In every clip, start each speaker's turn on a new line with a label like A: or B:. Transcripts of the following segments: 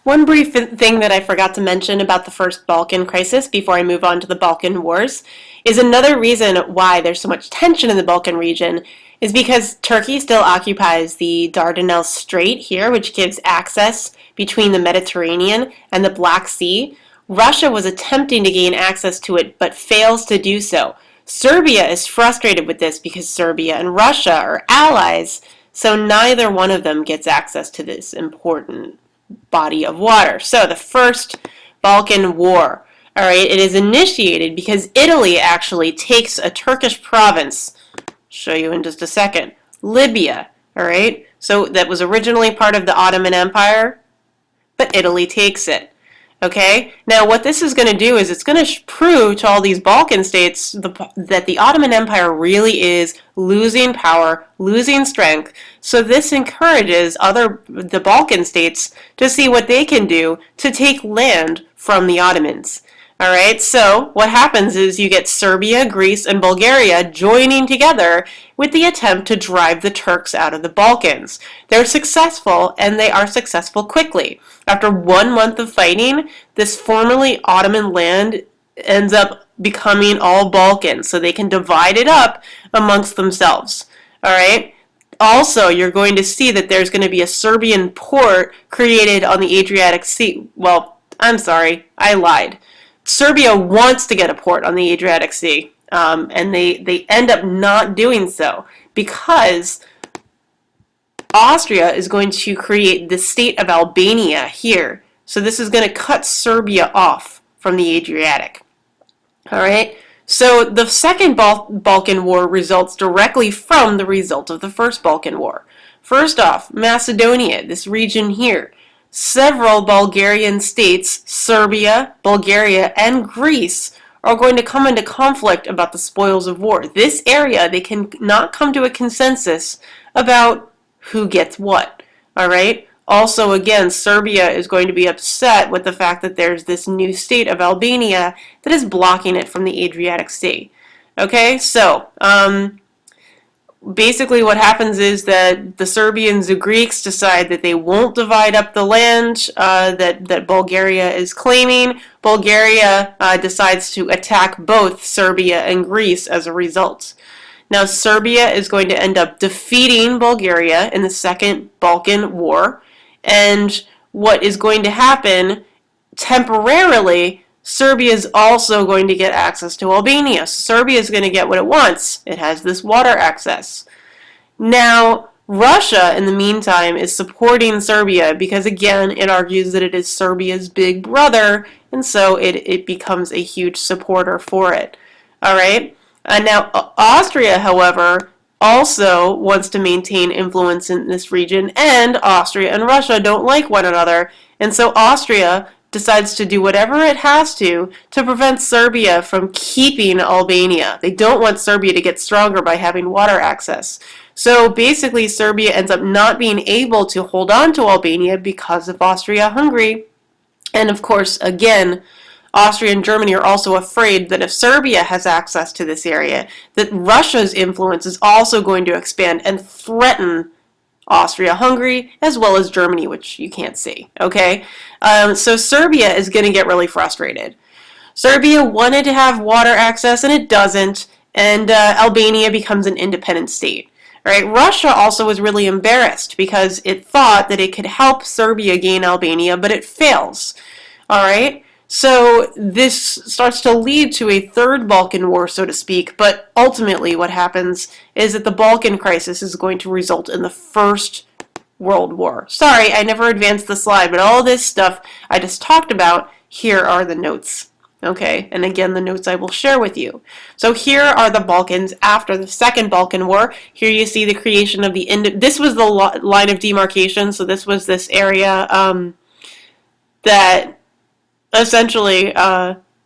A: One brief thing that I forgot to mention about the first Balkan crisis before I move on to the Balkan Wars is another reason why there's so much tension in the Balkan region is because Turkey still occupies the Dardanelles Strait here, which gives access between the Mediterranean and the Black Sea. Russia was attempting to gain access to it but fails to do so. Serbia is frustrated with this because Serbia and Russia are allies, so neither one of them gets access to this important body of water. So the first Balkan War, all right, it is initiated because Italy actually takes a Turkish province, show you in just a second, Libya, all right, so that was originally part of the Ottoman Empire, but Italy takes it. Okay, now what this is going to do is it's going to prove to all these Balkan states that the Ottoman Empire really is losing power, losing strength. So this encourages the Balkan states to see what they can do to take land from the Ottomans. All right, so what happens is you get Serbia, Greece, and Bulgaria joining together with the attempt to drive the Turks out of the Balkans. They're successful, and they are successful quickly. After 1 month of fighting, this formerly Ottoman land ends up becoming all Balkan, so they can divide it up amongst themselves. All right. Also, you're going to see that there's going to be a Serbian port created on the Adriatic Sea. Well, I'm sorry, I lied. Serbia wants to get a port on the Adriatic Sea, and they end up not doing so because Austria is going to create the state of Albania here. So this is going to cut Serbia off from the Adriatic. All right. So the second Balkan War results directly from the result of the first Balkan War. First off, Macedonia, this region here. Several Bulgarian states, Serbia, Bulgaria, and Greece, are going to come into conflict about the spoils of war. This area, they cannot come to a consensus about who gets what. All right? Also, again, Serbia is going to be upset with the fact that there's this new state of Albania that is blocking it from the Adriatic Sea. Okay? So, basically what happens is that the Serbians and Greeks decide that they won't divide up the land that Bulgaria is claiming. Bulgaria decides to attack both Serbia and Greece as a result. Now Serbia is going to end up defeating Bulgaria in the Second Balkan War, and what is going to happen temporarily, Serbia is also going to get access to Albania. Serbia is going to get what it wants. It has this water access. Now, Russia, in the meantime, is supporting Serbia because, again, it argues that it is Serbia's big brother, and so it becomes a huge supporter for it. All right? Now, Austria, however, also wants to maintain influence in this region, and Austria and Russia don't like one another, and so Austria decides to do whatever it has to prevent Serbia from keeping Albania. They don't want Serbia to get stronger by having water access. So basically, Serbia ends up not being able to hold on to Albania because of Austria-Hungary. And of course, again, Austria and Germany are also afraid that if Serbia has access to this area, that Russia's influence is also going to expand and threaten Austria-Hungary, as well as Germany, which you can't see, okay? So Serbia is going to get really frustrated. Serbia wanted to have water access, and it doesn't, and Albania becomes an independent state. All right? Russia also was really embarrassed because it thought that it could help Serbia gain Albania, but it fails. All right? So this starts to lead to a third Balkan War, so to speak, but ultimately what happens is that the Balkan crisis is going to result in the First World War. Sorry, I never advanced the slide, but all this stuff I just talked about, here are the notes. Okay, and again, the notes I will share with you. So here are the Balkans after the Second Balkan War. Here you see the creation of this was the line of demarcation, so this was this area that essentially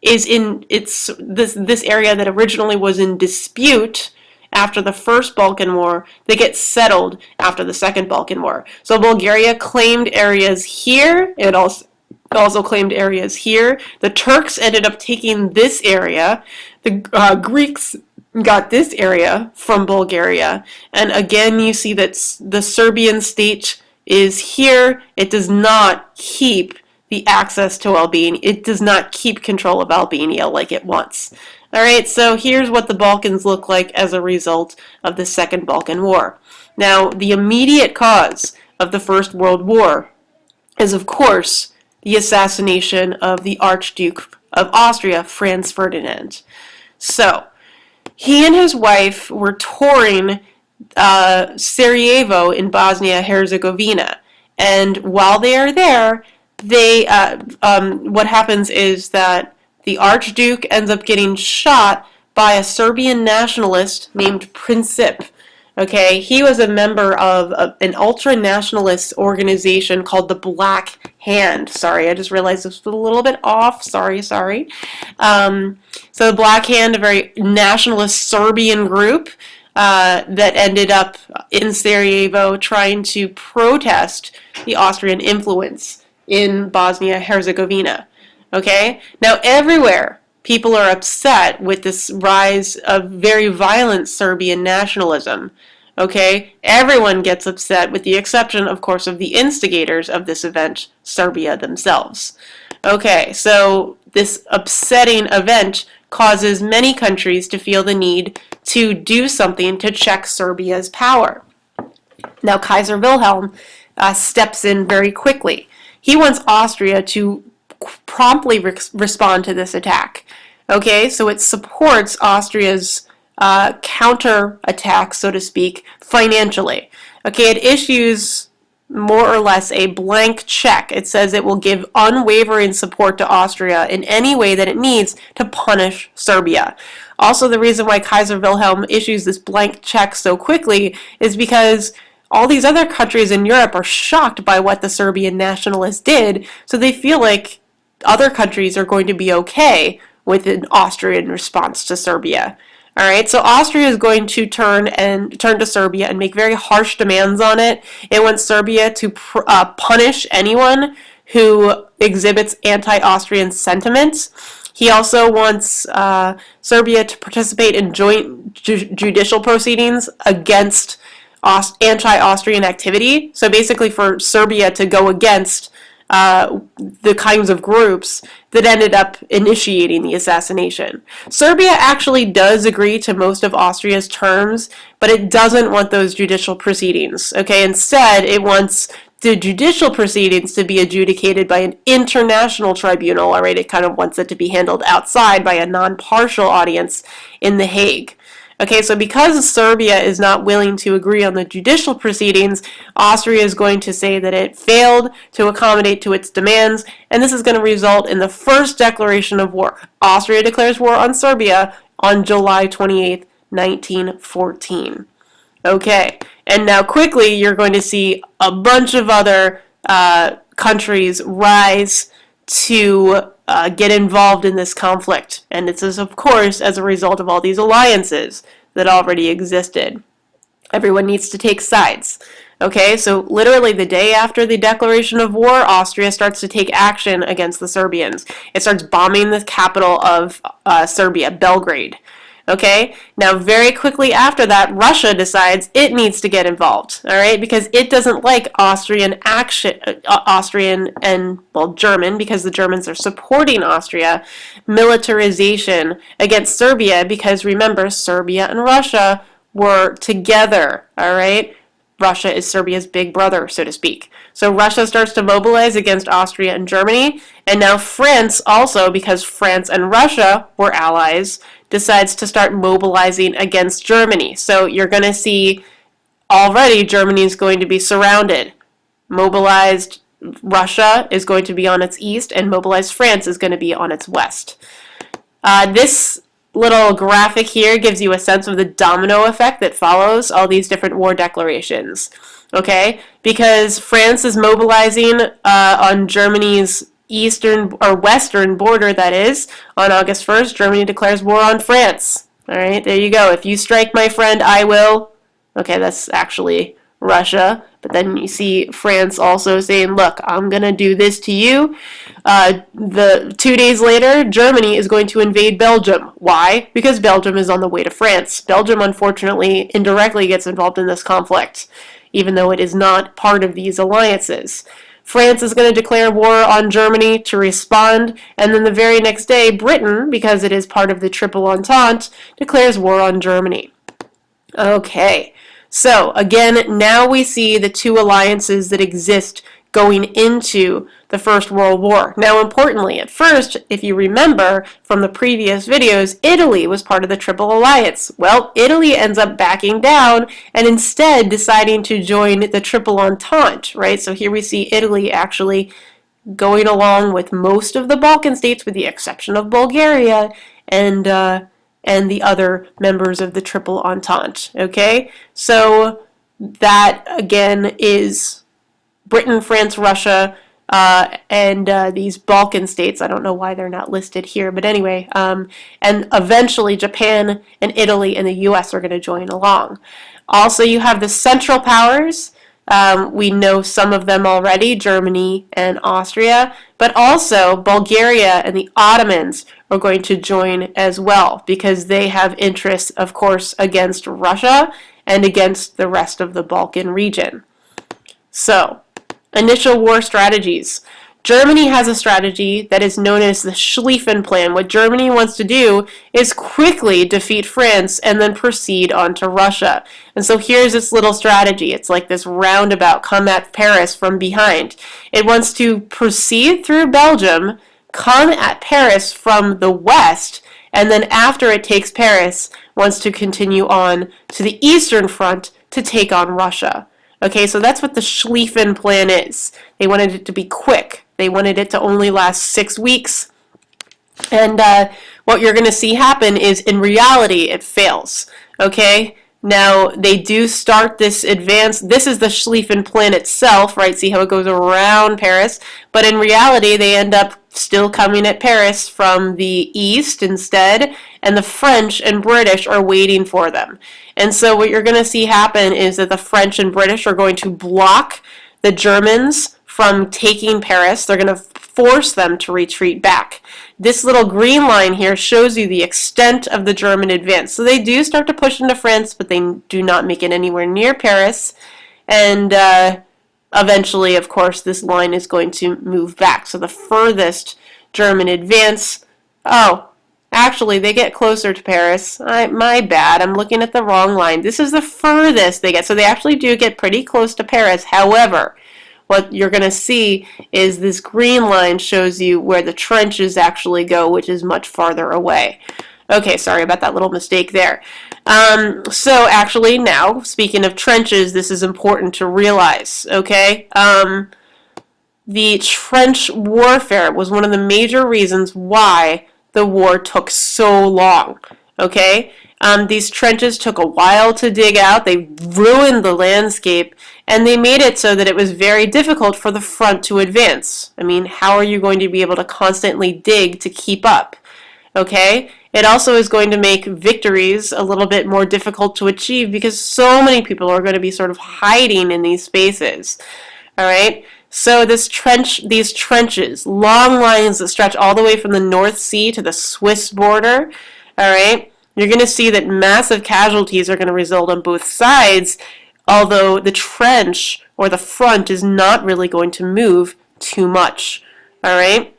A: is in this area that originally was in dispute after the First Balkan War. They get settled after the Second Balkan War. So Bulgaria claimed areas here. It also claimed areas here. The Turks ended up taking this area. The Greeks got this area from Bulgaria. And again, you see that the Serbian state is here. It does not keep the access to Albania. It does not keep control of Albania like it wants. All right, so here's what the Balkans look like as a result of the Second Balkan War. Now, the immediate cause of the First World War is, of course, the assassination of the Archduke of Austria, Franz Ferdinand. So, he and his wife were touring Sarajevo in Bosnia-Herzegovina, and while they are there, what happens is that the Archduke ends up getting shot by a Serbian nationalist named Princip. Okay, he was a member of an ultra-nationalist organization called the Black Hand. Sorry, I just realized this was a little bit off. Sorry. So the Black Hand, a very nationalist Serbian group that ended up in Sarajevo trying to protest the Austrian influence in Bosnia-Herzegovina. Okay, now everywhere people are upset with this rise of very violent Serbian nationalism. Okay, everyone gets upset with the exception, of course, of the instigators of this event, Serbia themselves. Okay, so this upsetting event causes many countries to feel the need to do something to check Serbia's power. Now, Kaiser Wilhelm steps in very quickly. He wants Austria to promptly respond to this attack. Okay, so it supports Austria's counter-attack, so to speak, financially. Okay, it issues more or less a blank check. It says it will give unwavering support to Austria in any way that it needs to punish Serbia. Also, the reason why Kaiser Wilhelm issues this blank check so quickly is because all these other countries in Europe are shocked by what the Serbian nationalists did, so they feel like other countries are going to be okay with an Austrian response to Serbia. All right, so Austria is going to turn to Serbia and make very harsh demands on it. It wants Serbia to punish anyone who exhibits anti-Austrian sentiments. He also wants Serbia to participate in joint judicial proceedings against anti-Austrian activity. So basically for Serbia to go against the kinds of groups that ended up initiating the assassination. Serbia actually does agree to most of Austria's terms, but it doesn't want those judicial proceedings. Okay, instead it wants the judicial proceedings to be adjudicated by an international tribunal. All right, it kind of wants it to be handled outside by a non-partial audience in The Hague. Okay, so because Serbia is not willing to agree on the judicial proceedings, Austria is going to say that it failed to accommodate to its demands, and this is going to result in the first declaration of war. Austria declares war on Serbia on July 28, 1914. Okay, and now quickly you're going to see a bunch of other countries rise to get involved in this conflict. And this is, of course, as a result of all these alliances that already existed. Everyone needs to take sides. Okay, so literally the day after the declaration of war, Austria starts to take action against the Serbians. It starts bombing the capital of Serbia, Belgrade. Okay, now very quickly after that, Russia decides it needs to get involved, all right, because it doesn't like Austrian action, German, because the Germans are supporting Austria, militarization against Serbia, because remember, Serbia and Russia were together, all right? Russia is Serbia's big brother, so to speak. So Russia starts to mobilize against Austria and Germany, and now France also, because France and Russia were allies, decides to start mobilizing against Germany. So you're going to see already Germany is going to be surrounded. Mobilized Russia is going to be on its east, and mobilized France is going to be on its west. This little graphic here gives you a sense of the domino effect that follows all these different war declarations. Okay? Because France is mobilizing on Germany's eastern or western border, that is, on August 1st, Germany declares war on France. All right, there you go. If you strike my friend, I will. Okay, that's actually Russia. But then you see France also saying, look, I'm going to do this to you. 2 days later, Germany is going to invade Belgium. Why? Because Belgium is on the way to France. Belgium, unfortunately, indirectly gets involved in this conflict, even though it is not part of these alliances. France is going to declare war on Germany to respond, and then the very next day, Britain, because it is part of the Triple Entente, declares war on Germany. Okay, so again, now we see the two alliances that exist going into the First World War. Now, importantly, at first, if you remember from the previous videos, Italy was part of the Triple Alliance. Well, Italy ends up backing down and instead deciding to join the Triple Entente, right? So here we see Italy actually going along with most of the Balkan states, with the exception of Bulgaria and the other members of the Triple Entente, okay? So that, again, is Britain, France, Russia, and these Balkan states. I don't know why they're not listed here, but anyway, and eventually Japan and Italy and the US are going to join along. Also, you have the Central Powers. We know some of them already, Germany and Austria, but also Bulgaria and the Ottomans are going to join as well, because they have interests, of course, against Russia and against the rest of the Balkan region. So, initial war strategies. Germany has a strategy that is known as the Schlieffen plan. What Germany wants to do is quickly defeat France and then proceed on to Russia. And so here's its little strategy. It's like this roundabout, come at Paris from behind. It wants to proceed through Belgium, come at Paris from the west, and then after it takes Paris, wants to continue on to the Eastern Front to take on Russia. Okay, so that's what the Schlieffen plan is. They wanted it to be quick. They wanted it to only last 6 weeks. And what you're going to see happen is, in reality, it fails. Okay? Now, they do start this advance. This is the Schlieffen plan itself, right? See how it goes around Paris? But in reality, they end up still coming at Paris from the east instead, and the French and British are waiting for them. And so what you're going to see happen is that the French and British are going to block the Germans from taking Paris. They're going to force them to retreat back. This little green line here shows you the extent of the German advance. So they do start to push into France, but they do not make it anywhere near Paris. And eventually, of course, this line is going to move back. So the furthest German advance, actually, they get closer to Paris. My bad, I'm looking at the wrong line. This is the furthest they get. So they actually do get pretty close to Paris. However, what you're going to see is this green line shows you where the trenches actually go, which is much farther away. Okay, sorry about that little mistake there. So actually now, speaking of trenches, this is important to realize, okay? The trench warfare was one of the major reasons why the war took so long, okay? These trenches took a while to dig out. They ruined the landscape, and they made it so that it was very difficult for the front to advance. I mean, how are you going to be able to constantly dig to keep up? Okay? It also is going to make victories a little bit more difficult to achieve because so many people are going to be sort of hiding in these spaces. All right? So these trenches, long lines that stretch all the way from the North Sea to the Swiss border, all right? You're going to see that massive casualties are going to result on both sides, although the trench or the front is not really going to move too much. All right?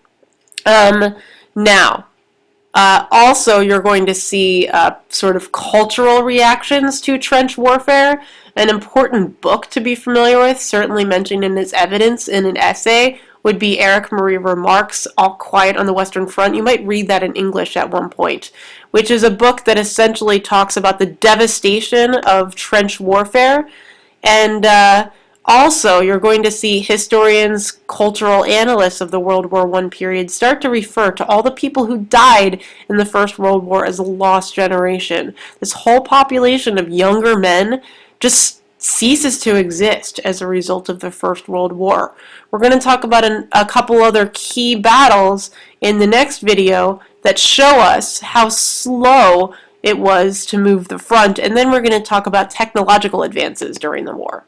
A: Now, also you're going to see sort of cultural reactions to trench warfare. An important book to be familiar with, certainly mentioned in its evidence in an essay, would be Eric Marie Remarque's All Quiet on the Western Front. You might read that in English at one point, which is a book that essentially talks about the devastation of trench warfare. And also, you're going to see historians, cultural analysts of the World War I period start to refer to all the people who died in the First World War as a lost generation. This whole population of younger men just ceases to exist as a result of the First World War. We're going to talk about a couple other key battles in the next video that show us how slow it was to move the front, and then we're going to talk about technological advances during the war.